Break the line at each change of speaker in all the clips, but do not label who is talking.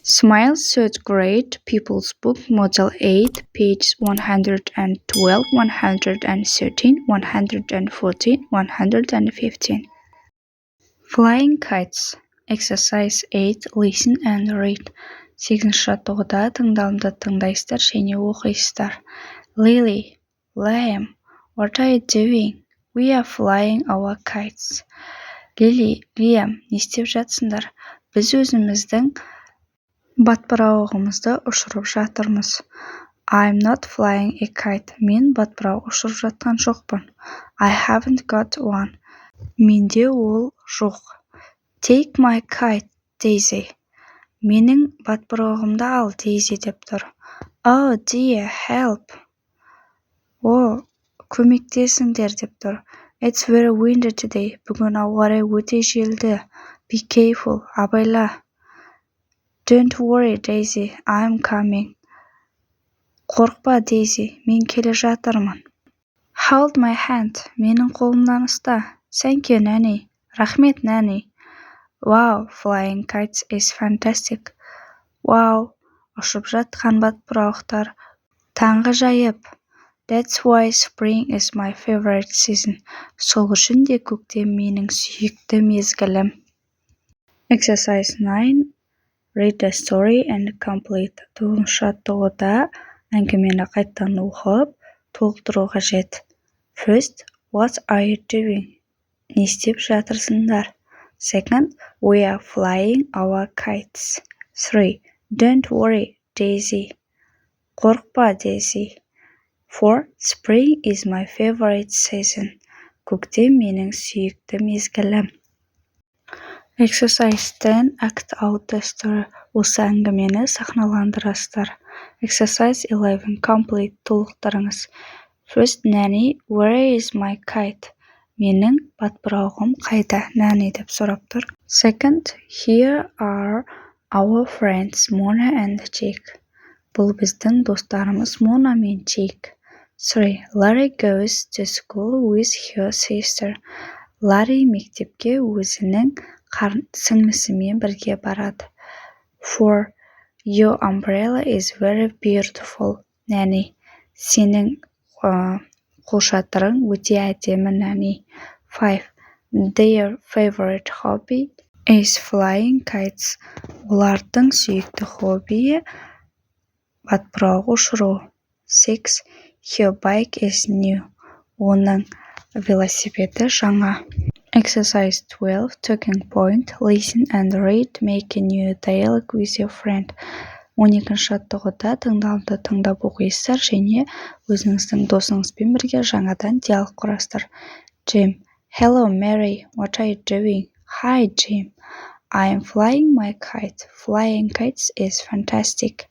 Smiles Third Grade People's Book Model 8 Page 112, 113, 114, 115. Flying Kites Exercise 8 Listen and Read 8-ші жаттығуда тыңдалымды тыңдайсыздар және оқисыздар. Lily, Liam, what are you doing? We are flying our kites. Lily, Liam, не істеп жатсыңдар? Біз өзіміздің батпырауығымызды ұшырып жатырмыз. I'm not flying a kite. Мен батпырау ұшырып жатқан жоқпын. I haven't got one. Менде ол жоқ. Take my kite, Daisy. Менің батпырауығымды ал, Daisy деп тұр. Oh dear, help. О, көмектесіңдер деп тұр. It's very windy today. Бүгін ауа райы өте желді. Be careful, абайла. Don't worry, Daisy, I'm coming. Қорқпа, Daisy, мен келе жатырмын. Hold my hand, менің қолымнан ұста. Thank you, Nanny. Рахмет, Nanny. Wow, flying kites is fantastic. Wow, ұшып жатқан батпырауықтар таңғы жайып. That's why spring is my favorite season. Сол үшін де көктем менің сүйікті мезгілім. Exercise 9. Read the story and complete. 9-ші жаттығуда әңгімені қайттан оқып, толықтыру қажет. First, what are you doing? Не істеп жатырсыңдар? Second, we are flying our kites. 3. Don't worry, Daisy. Қорқпа, Daisy. 4. Spring is my favorite season. Көктем менің сүйікті мезгілім. Exercise 10. Act out the story. Осы әңгімені сахналандырасыздар. Exercise 11. Complete. Толықтырыңыз. First, Nanny, where is my kite? Менің батпырауығым қайда? Nanny деп сұрап тұр. Second, here are our friends Mona and Jake. Бұл біздің достарымыз Мона мен Jake. 3. Larry goes to school with her sister. Larry мектепке өзінің сіңлісімен бірге барады. 4. Your umbrella is very beautiful, Nanny. Сенің қолшатырың өте әдемі, Nanny. 5. Their favorite hobby is flying kites. Олардың сүйікті хоббиі батпырауық ұшыру. 6. Her bike is new. Оның велосипеді жаңа. Exercise 12. Talking point. Listen and read. Make a new dialogue with your friend. 12-ші жаттығуда тыңдалымды тыңдап оқисыздар және өзіңіздің досыңызбен бірге жаңадан диалог құрасыздар. Jim. Hello, Mary. What are you doing? Hi, Jim. I am flying my kite. Flying kites is fantastic.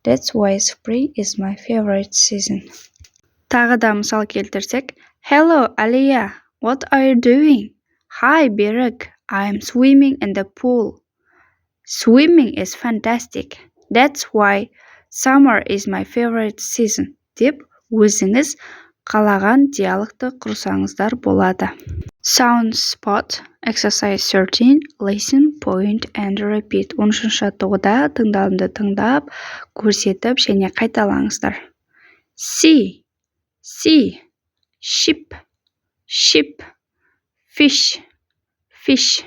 That's why spring is my favorite season. Тағы да мысал келтірсек. Hello, Aliyah. What are you doing? Hi, Berek. I am swimming in the pool. Swimming is fantastic. That's why summer is my favorite season. Деп өзіңіз қалаған диалогты құрсаңыздар болады. Sound spot. Exercise 13. Listen, point and repeat. 13-ші жаттығуда тыңдалымды тыңдап, көрсетіп және қайталаңыздар. See, see, ship, ship, fish, fish.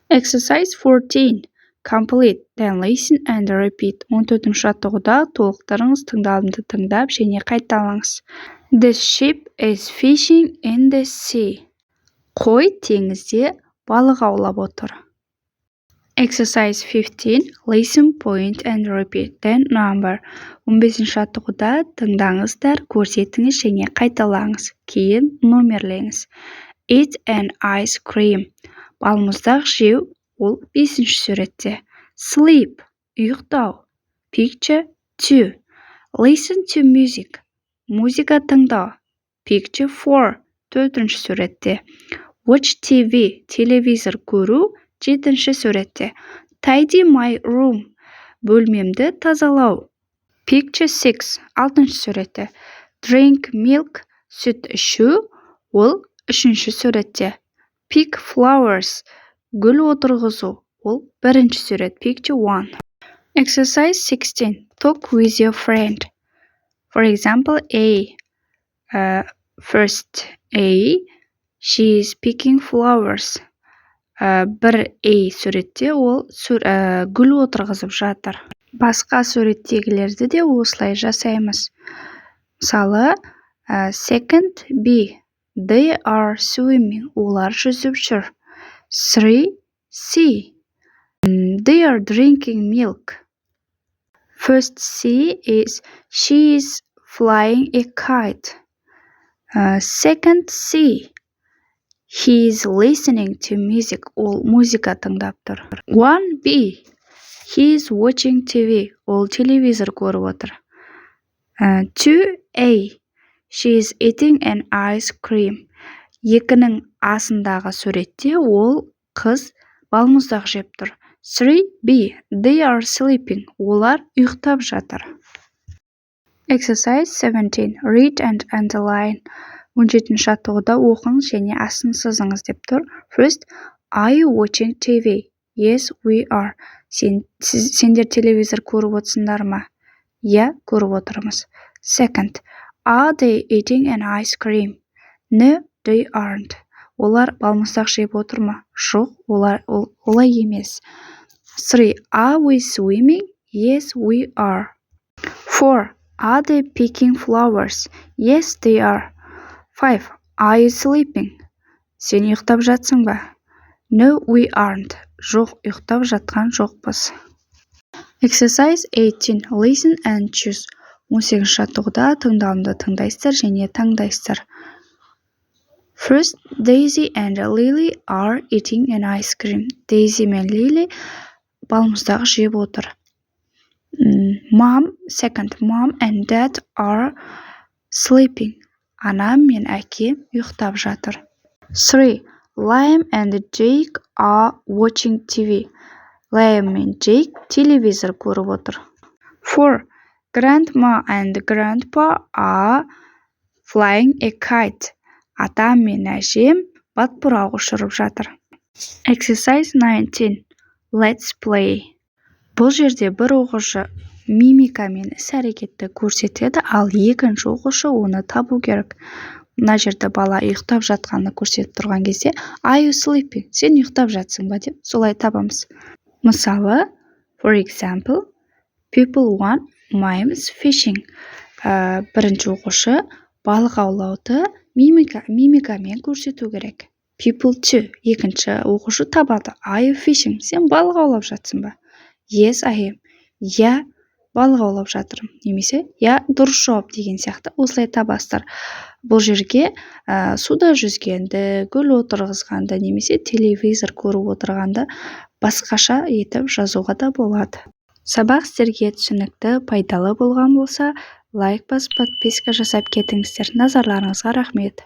Exercise 14. Complete. Then listen and repeat. 14-ші жаттығуда толықтырыңыз, тыңдалымды тыңдап және қайталаңыз. The ship is fishing in the sea. Қой теңізде балық аулап отыр. Exercise 15. Listen, point and repeat. Then number. 15-ші жаттығуда тыңдаңыздар, көрсетіңіз және қайталаңыз. Кейін номерлеңіз. Eat an ice cream. Балмұздақ жеу, ол 5-ші суретте. Sleep. Ұйықтау. Picture 2. Listen to music. Музыка тыңдау. Picture 4. 4-ші суретте. Watch TV. Телевизор көру. 7-ші суретте. Tidy my room. Бөлмемді тазалау. Picture 6. 6-ші суретте. Drink milk. Сүт ішу. Ол 3-ші суретте. Pick flowers. Гүл отырғызу. Ол 1-ші сурет. Picture 1. Exercise 16. Talk with your friend. For example, first A. She is picking flowers. Bir A суретте ол гүл отырғызып жатыр. Басқа суреттегілерді де осылай жасаймыз. Мысалы, second B. They are swimming. Олар жүзіп жүр. 3 C. They are drinking milk. First C is she is flying a kite. Second C. He is listening to music. Ол музыка тыңдап тұр. 1 B. He is watching TV. Ол телевизор көріп отыр. 2 A. She is eating an ice cream. Екінің асындағы суретте ол қыз балмұздақ жеп тұр. 3 B. They are sleeping. Олар ұйықтап жатыр. Exercise 17. Read and underline. 17 жаттығуда оқыңыз және астын сызыңыз деп тұр. First, are you watching TV? Yes, we are. Сендер телевизор көріп отырсыңдар ма? Иә, көріп отырмыз. Second, are they eating an ice cream? No, they aren't. Олар балмұздақ жеп отыр ма? Жоқ, олай емес. 3. Are we swimming? Yes, we are. 4. Are they picking flowers? Yes, they are. 5. Are you sleeping? Сен ұйықтап жатсың ба? No, we aren't. Жоқ, ұйықтап жатқан жоқпыз. Exercise 18. Listen and choose. 18 жаттығуда тыңдауымды тыңдайсыздар және таңдайсыздар. First, Daisy and Lily are eating an ice cream. Daisy мен Lily балмұздақ жеп отыр. Second, Mom and Dad are sleeping. Анам мен әкем ұйықтап жатыр. 3. Liam and Jake are watching TV. Liam мен Jake телевизор көріп отыр. 4. Grandma and Grandpa are flying a kite. Атам мен әжем батпырақ ұшырып жатыр. Exercise 19. Let's play. Бұл жерде бір оқушы мимика мен іс-әрекетті көрсетеді, ал екінші оқушы оны табу керек. Мына жерде бала ұйықтап жатқанды көрсетіп тұрған кезде Are you sleeping? Сен ұйықтап жатсың ба деп солай табамыз. Мысалы, for example, people want mimes fishing. Бірінші оқушы балық аулауды мимикамен көрсету керек. People 2. Екінші оқушы табады. Are you fishing? Сен балық аулап жатсың ба? Yes, I am. Я балық аулап жатырмын. Немесе я дұрыс жауап деген сияқты осылай табасыздар. Бұл жерге суда жүзгенді, гүл отырғызғанды немесе телевизор көріп отырғанды басқаша етіп жазуға да болады. Сабақ сіздерге түсінікті, пайдалы болған болса, лайк басып, подписка жасап кетіңіздер. Назарларыңызға рахмет.